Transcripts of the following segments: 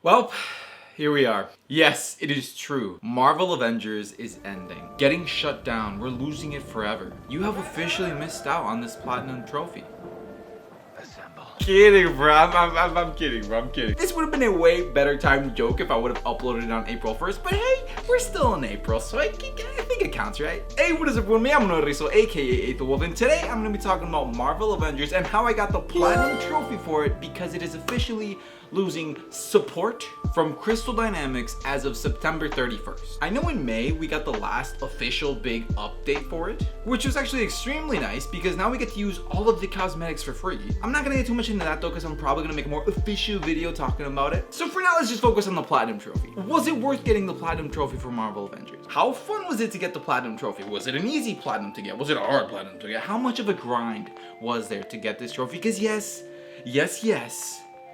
Well, here we are. Yes, it is true. Marvel Avengers is ending. Getting shut down. We're losing it forever. You have officially missed out on this platinum trophy. Assemble. Kidding, bro. I'm kidding, bro. I'm kidding. This would have been a way better time to joke if I would have uploaded it on April 1st. But hey, we're still in April, so I think it counts, right? Hey, what is up, everyone? Me, I'm Rizzo, aka Aethel. And today I'm going to be talking about Marvel Avengers and how I got the platinum trophy for it because it is officially losing support from Crystal Dynamics as of September 31st. I know in May we got the last official big update for it, which was actually extremely nice because now we get to use all of the cosmetics for free. I'm not gonna get too much into that though because I'm probably gonna make a more official video talking about it. So for now, let's just focus on the platinum trophy. Was it worth getting the platinum trophy for Marvel Avengers? How fun was it to get the platinum trophy? Was it an easy platinum to get? Was it a hard platinum to get? How much of a grind was there to get this trophy? Because yes,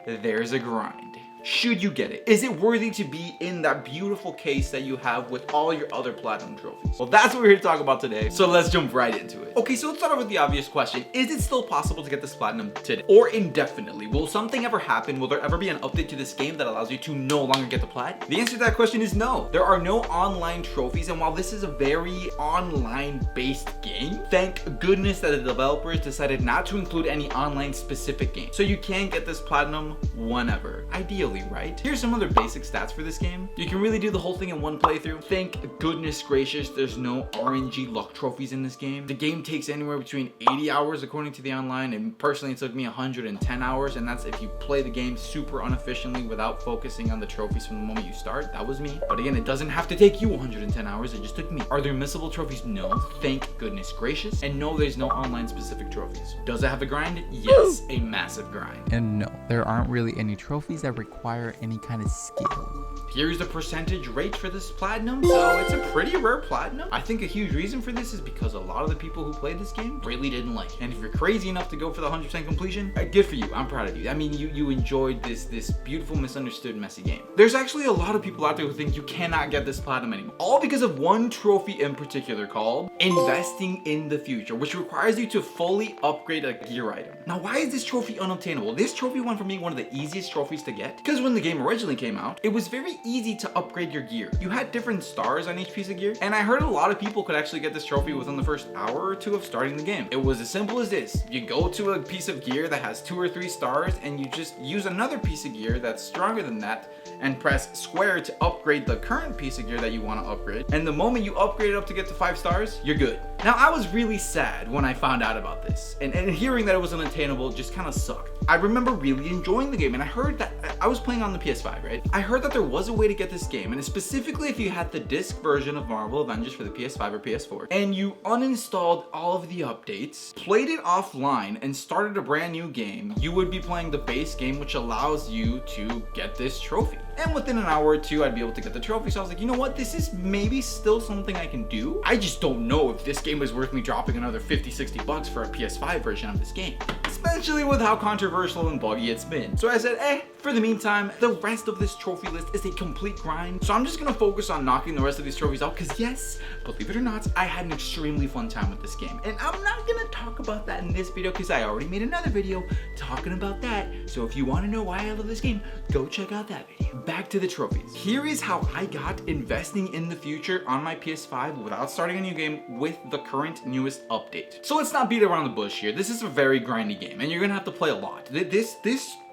there's a grind. Should you get it? Is it worthy to be in that beautiful case that you have with all your other platinum trophies? Well, that's what we're here to talk about today. So let's jump right into it. Okay, so let's start off with the obvious question. Is it still possible to get this platinum today? Or indefinitely? Will something ever happen? Will there ever be an update to this game that allows you to no longer get the plat? The answer to that question is no. There are no online trophies, and while this is a very online-based game, thank goodness that the developers decided not to include any online specific games. So you can get this platinum whenever. Ideally, right? Here's some other basic stats for this game. You can really do the whole thing in one playthrough. Thank goodness gracious there's no RNG luck trophies in this game. The game takes anywhere between 80 hours according to the online, and personally it took me 110 hours, and that's if you play the game super unefficiently without focusing on the trophies from the moment you start. That was me. But again, it doesn't have to take you 110 hours, it just took me. Are there missable trophies? No. Thank goodness gracious. And no, there's no online specific trophies. Does it have a grind? Yes, a massive grind. And no, there aren't really any trophies that require any kind of skill. Here's the percentage rate for this platinum, so it's a pretty rare platinum. I think a huge reason for this is because a lot of the people who played this game really didn't like it. And if you're crazy enough to go for the 100% completion, good for you. I'm proud of you. I mean, you enjoyed this beautiful, misunderstood, messy game. There's actually a lot of people out there who think you cannot get this platinum anymore, all because of one trophy in particular called investing in the future, which requires you to fully upgrade a gear item. Now, why is this trophy unobtainable? This trophy went from being one of the easiest trophies to get because when the game originally came out, it was very easy to upgrade your gear. You had different stars on each piece of gear, and I heard a lot of people could actually get this trophy within the first hour or two of starting the game. It was as simple as this. You go to a piece of gear that has 2 or 3 stars, and you just use another piece of gear that's stronger than that and press square to upgrade the current piece of gear that you want to upgrade. And the moment you upgrade it up to get to 5 stars, you're good. Now, I was really sad when I found out about this, and hearing that it was unattainable just kind of sucked. I remember really enjoying the game, and I heard that I was playing on the PS5, right? I heard that there was a way to get this game, and specifically if you had the disc version of Marvel Avengers for the PS5 or PS4, and you uninstalled all of the updates, played it offline, and started a brand new game, you would be playing the base game, which allows you to get this trophy. And within an hour or two, I'd be able to get the trophy. So I was like, you know what? This is maybe still something I can do. I just don't know if this game is worth me dropping another 50, 60 bucks for a PS5 version of this game, especially with how controversial and buggy it's been. So I said, for the meantime, the rest of this trophy list is a complete grind. So I'm just gonna focus on knocking the rest of these trophies out because yes, believe it or not, I had an extremely fun time with this game. And I'm not gonna talk about that in this video because I already made another video talking about that. So if you wanna know why I love this game, go check out that video. Back to the trophies. Here is how I got investing in the future on my PS5 without starting a new game with the current newest update. So let's not beat around the bush here. This is a very grindy game and you're gonna have to play a lot.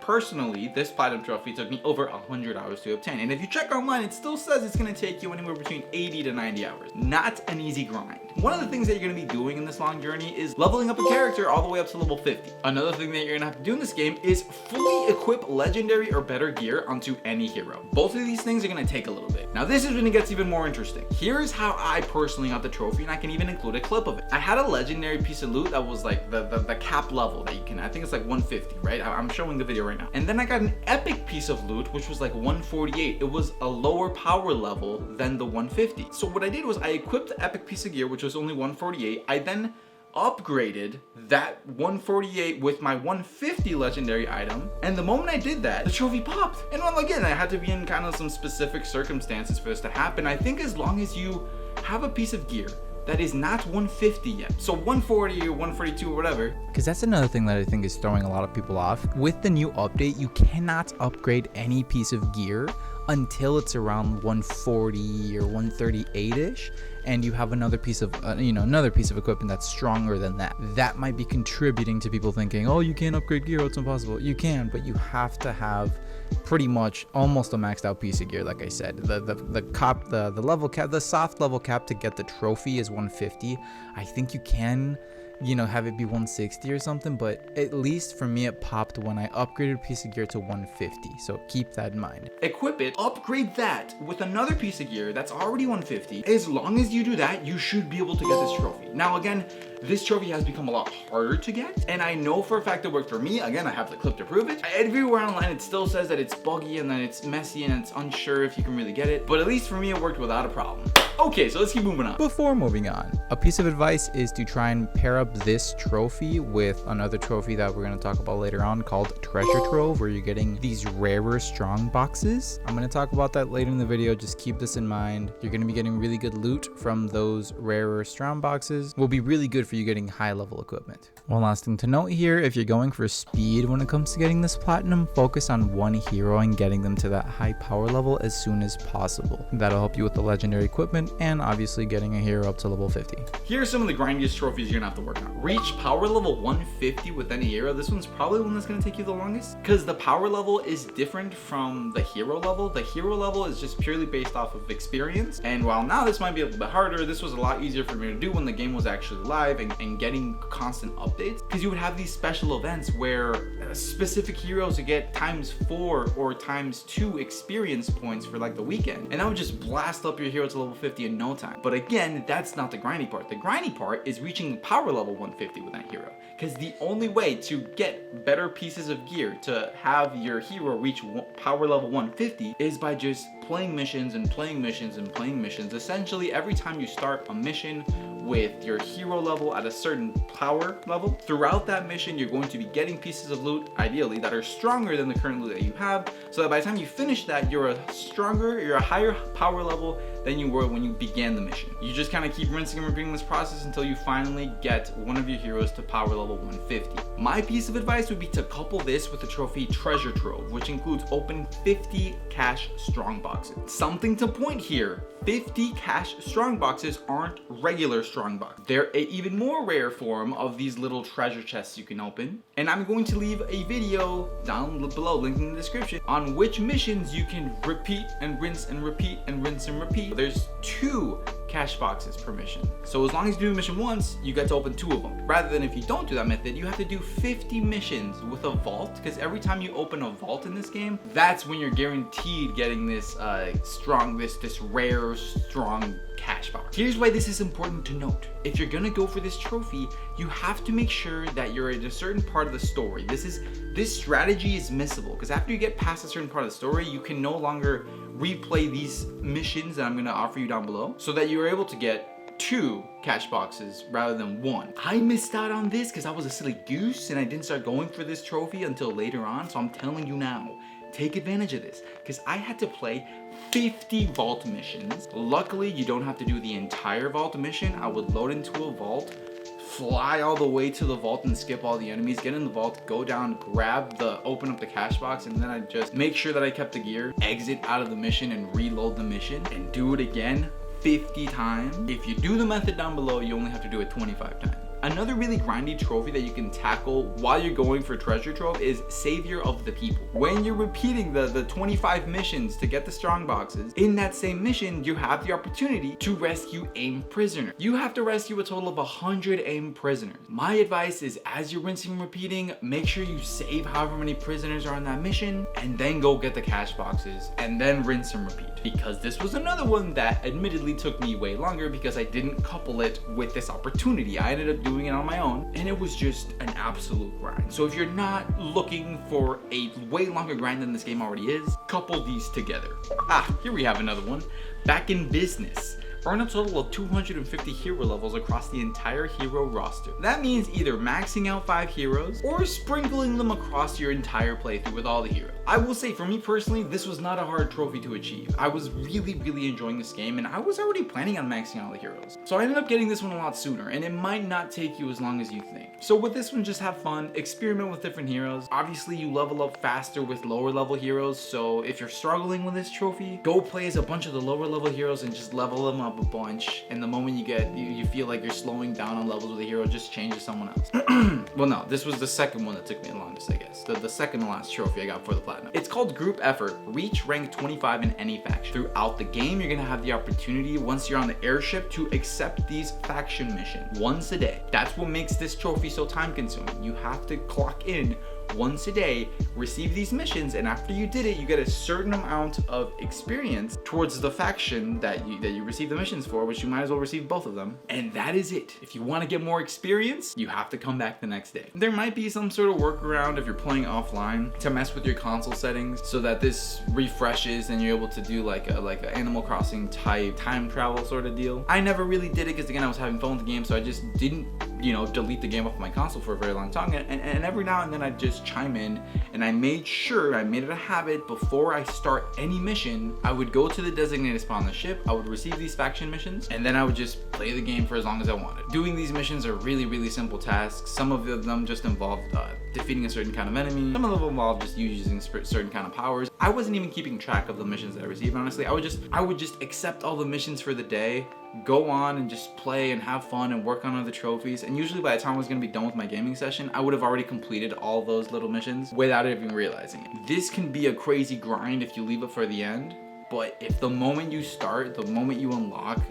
Personally, this platinum trophy took me over 100 hours to obtain. And if you check online, it still says it's gonna take you anywhere between 80 to 90 hours. Not an easy grind. One of the things that you're gonna be doing in this long journey is leveling up a character all the way up to level 50. Another thing that you're gonna have to do in this game is fully equip legendary or better gear onto any hero. Both of these things are gonna take a little bit. Now this is when it gets even more interesting. Here's how I personally got the trophy, and I can even include a clip of it. I had a legendary piece of loot that was like the cap level that you can, I think it's like 150, right? I'm showing the video right now. And then I got an epic piece of loot, which was like 148. It was a lower power level than the 150. So what I did was I equipped the epic piece of gear, which was only 148. I then upgraded that 148 with my 150 legendary item, and the moment I did that, the trophy popped. And well, again, I had to be in kind of some specific circumstances for this to happen. I think as long as you have a piece of gear that is not 150 yet. So 140 or 142 or whatever. Because that's another thing that I think is throwing a lot of people off. With the new update, you cannot upgrade any piece of gear until it's around 140 or 138-ish, and you have another piece of another piece of equipment that's stronger than that. That might be contributing to people thinking, oh, you can't upgrade gear, it's impossible. You can, but you have to have pretty much almost a maxed out piece of gear. Like I said, the level cap, the soft level cap to get the trophy is 150. I think you can have it be 160 or something, but at least for me it popped when I upgraded a piece of gear to 150, so keep that in mind. Equip it, upgrade that with another piece of gear that's already 150. As long as you do that, you should be able to get this trophy. Now again, this trophy has become a lot harder to get, and I know for a fact it worked for me. Again, I have the clip to prove it. Everywhere online it still says that it's buggy and that it's messy and it's unsure if you can really get it, but at least for me it worked without a problem. Okay, so let's keep moving on. Before moving on, a piece of advice is to try and pair up this trophy with another trophy that we're going to talk about later on called Treasure Trove, where you're getting these rarer strong boxes. I'm going to talk about that later in the video. Just keep this in mind. You're going to be getting really good loot from those rarer strong boxes. Will be really good for you getting high level equipment. One last thing to note here, if you're going for speed when it comes to getting this platinum, focus on one hero and getting them to that high power level as soon as possible. That'll help you with the legendary equipment and obviously getting a hero up to level 50. Here are some of the grindiest trophies you're gonna have to work on. Reach power level 150 with any hero. This one's probably the one that's gonna take you the longest, because the power level is different from the hero level. The hero level is just purely based off of experience, and while now this might be a little bit harder, this was a lot easier for me to do when the game was actually live and getting constant updates, because you would have these special events where specific heroes would get ×4 or ×2 experience points for like the weekend, and that would just blast up your hero to level 50 in no time. But again, that's not the grindy part. The grindy part is reaching power level 150 with that hero, because the only way to get better pieces of gear to have your hero reach power level 150 is by just playing missions and playing missions and playing missions. Essentially, every time you start a mission with your hero level at a certain power level, throughout that mission you're going to be getting pieces of loot, ideally, that are stronger than the current loot that you have, so that by the time you finish that, you're a higher power level than you were when you began the mission. You just kind of keep rinsing and repeating this process until you finally get one of your heroes to power level 150. My piece of advice would be to couple this with the trophy Treasure Trove, which includes opening 50 cash strong boxes. Something to point here, 50 cash strong boxes aren't regular strong boxes. They're an even more rare form of these little treasure chests you can open, and I'm going to leave a video down below, linked in the description, on which missions you can repeat and rinse and repeat and rinse and repeat. There's 2 cash boxes per mission, so as long as you do the mission once, you get to open 2 of them, rather than if you don't do that method, you have to do 50 missions with a vault, because every time you open a vault in this game, that's when you're guaranteed getting this this rare strong cash box. Here's why this is important to note. If you're gonna go for this trophy, you have to make sure that you're at a certain part of the story. This strategy is missable, because after you get past a certain part of the story, you can no longer replay these missions that I'm gonna offer you down below, so that you're able to get 2 cash boxes rather than 1. I missed out on this because I was a silly goose and I didn't start going for this trophy until later on, so I'm telling you now, take advantage of this, because I had to play 50 vault missions. Luckily, you don't have to do the entire vault mission. I would load into a vault, fly all the way to the vault and skip all the enemies, get in the vault, go down, open up the cash box, and then I just make sure that I kept the gear, exit out of the mission and reload the mission and do it again 50 times. If you do the method down below, you only have to do it 25 times. Another really grindy trophy that you can tackle while you're going for Treasure Trove is Savior of the People. When you're repeating the 25 missions to get the strong boxes, in that same mission, you have the opportunity to rescue AIM prisoners. You have to rescue a total of 100 AIM prisoners. My advice is, as you're rinsing and repeating, make sure you save however many prisoners are on that mission, and then go get the cash boxes, and then rinse and repeat. Because this was another one that admittedly took me way longer because I didn't couple it with this opportunity. I ended up doing it on my own, and it was just an absolute grind. So if you're not looking for a way longer grind than this game already is, couple these together. Here we have another one. Back in Business. earn a total of 250 hero levels across the entire hero roster. That means either maxing out 5 heroes or sprinkling them across your entire playthrough with all the heroes. I will say, for me personally, this was not a hard trophy to achieve. I was really enjoying this game, and I was already planning on maxing out the heroes. So I ended up getting this one a lot sooner, and it might not take you as long as you think. So with this one, just have fun, experiment with different heroes. Obviously, you level up faster with lower level heroes, so if you're struggling with this trophy, go play as a bunch of the lower level heroes and just level them up a bunch. And the moment you feel like you're slowing down on levels with a hero, just change to someone else. Well, no, this was the second one that took me the longest, I guess. The second to last trophy I got for the platinum. It's called Group Effort. Reach rank 25 in any faction. Throughout the game, you're gonna have the opportunity, once you're on the airship, to accept these faction missions once a day. That's what makes this trophy so time consuming. You have to clock in once a day, receive these missions, and after you did it, you get a certain amount of experience towards the faction that you receive the missions for, which you might as well receive both of them. And that is it. If you want to get more experience, you have to come back the next day. There might be some sort of workaround if you're playing offline to mess with your console settings so that this refreshes and you're able to do like a Animal Crossing type time travel sort of deal. I never really did it because again, I was having fun with the game, so I just didn't delete the game off my console for a very long time, and every now and then I'd just chime in, and I made it a habit before I start any mission, I would go to the designated spawn on the ship, I would receive these faction missions, and then I would just play the game for as long as I wanted. Doing these missions are really simple tasks. Some of them just involve defeating a certain kind of enemy, some of them involve just using certain kind of powers. I wasn't even keeping track of the missions that I received, honestly. I would just accept all the missions for the day, go on and just play and have fun and work on other trophies, and usually by the time I was going to be done with my gaming session, I would have already completed all those little missions without even realizing it. This can be a crazy grind if you leave it for the end, but if the moment you start, the moment you unlock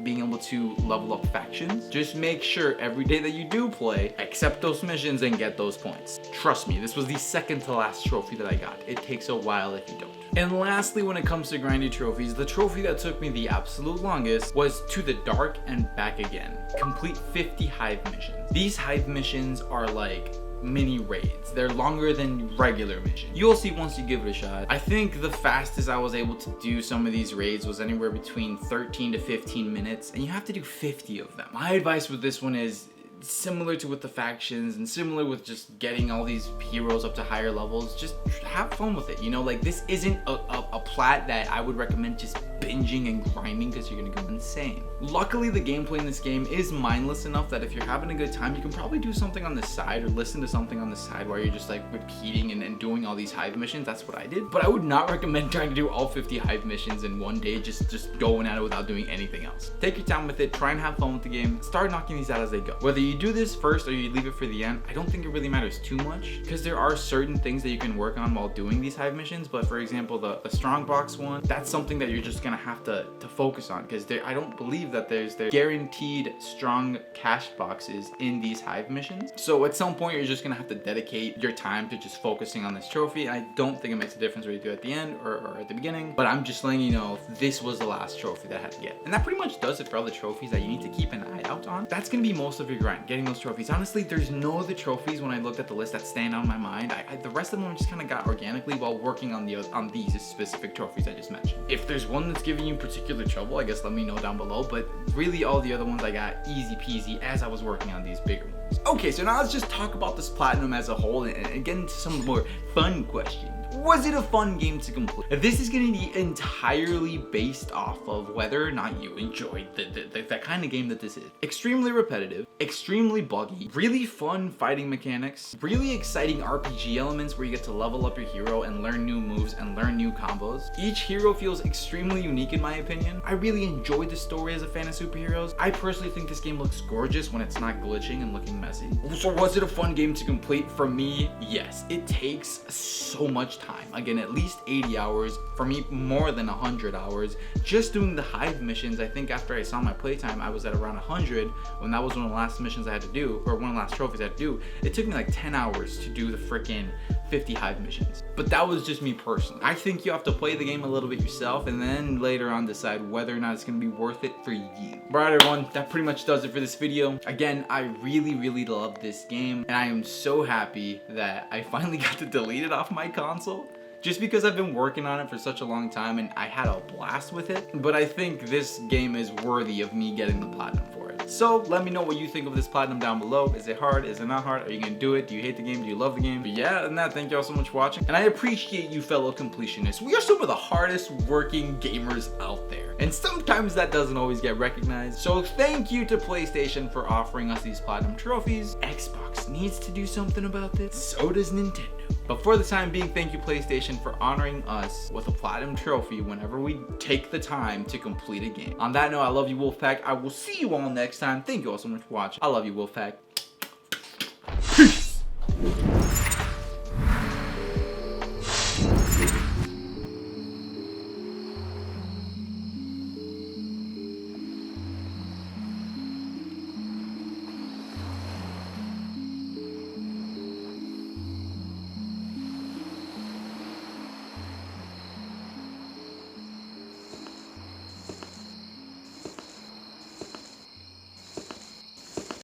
being able to level up factions, just make sure every day that you do play, accept those missions and get those points. Trust me, this was the second to last trophy that I got. It takes a while if you don't. And lastly, when it comes to grindy trophies, the trophy that took me the absolute longest was To the Dark and Back Again. Complete 50 hive missions. These hive missions are like mini raids. They're longer than regular missions. You'll see once you give it a shot. I think the fastest I was able to do some of these raids was anywhere between 13 to 15 minutes, and you have to do 50 of them. My advice with this one is similar to with the factions and similar with just getting all these heroes up to higher levels, just have fun with it. Like, this isn't a plat that I would recommend just binging and grinding because you're gonna go insane. Luckily, the gameplay in this game is mindless enough that if you're having a good time, you can probably do something on the side or listen to something on the side while you're just like repeating and doing all these hive missions. That's what I did. But I would not recommend trying to do all 50 hive missions in one day, just going at it without doing anything else. Take your time with it, try and have fun with the game, start knocking these out as they go. Whether you do this first or you leave it for the end, I don't think it really matters too much, because there are certain things that you can work on while doing these hive missions. But for example, the strong box one, that's something that you're just gonna have to focus on, because I don't believe that there's guaranteed strong cash boxes in these hive missions. So at some point, you're just gonna have to dedicate your time to just focusing on this trophy. And I don't think it makes a difference whether you do it at the end or at the beginning, but I'm just letting you know this was the last trophy that I had to get. And that pretty much does it for all the trophies that you need to keep an eye out on. That's gonna be most of your grind, getting those trophies. Honestly, there's no other trophies when I looked at the list that stand out in my mind. The rest of them just kind of got organically while working on these specific trophies I just mentioned. If there's one that's giving you particular trouble, I guess let me know down below, but really all the other ones I got easy peasy as I was working on these bigger ones. Okay, so now let's just talk about this platinum as a whole and get into some more fun questions. Was it a fun game to complete? This is going to be entirely based off of whether or not you enjoyed the kind of game that this is. Extremely repetitive, extremely buggy, really fun fighting mechanics, really exciting RPG elements where you get to level up your hero and learn new moves and learn new combos. Each hero feels extremely unique in my opinion. I really enjoyed the story as a fan of superheroes. I personally think this game looks gorgeous when it's not glitching and looking messy. So was it a fun game to complete? For me, yes. It takes so much time. Again, at least 80 hours. For me, more than 100 hours. Just doing the hive missions, I think after I saw my playtime, I was at around 100 when that was one of the last missions I had to do, or one of the last trophies I had to do. It took me like 10 hours to do the freaking 50 hive missions. But that was just me personally. I think you have to play the game a little bit yourself and then later on decide whether or not it's going to be worth it for you. Alright everyone, that pretty much does it for this video. Again, I really love this game and I am so happy that I finally got to delete it off my console. just because I've been working on it for such a long time and I had a blast with it. But I think this game is worthy of me getting the platinum for it. So let me know what you think of this platinum down below. Is it hard? Is it not hard? Are you gonna do it? Do you hate the game? Do you love the game? But yeah, other than that, thank y'all so much for watching. And I appreciate you fellow completionists. We are some of the hardest working gamers out there. And sometimes that doesn't always get recognized. So thank you to PlayStation for offering us these platinum trophies. Xbox needs to do something about this. So does Nintendo. But for the time being, thank you PlayStation for honoring us with a platinum trophy whenever we take the time to complete a game. On that note, I love you, Wolfpack. I will see you all next time. Thank you all so much for watching. I love you, Wolfpack.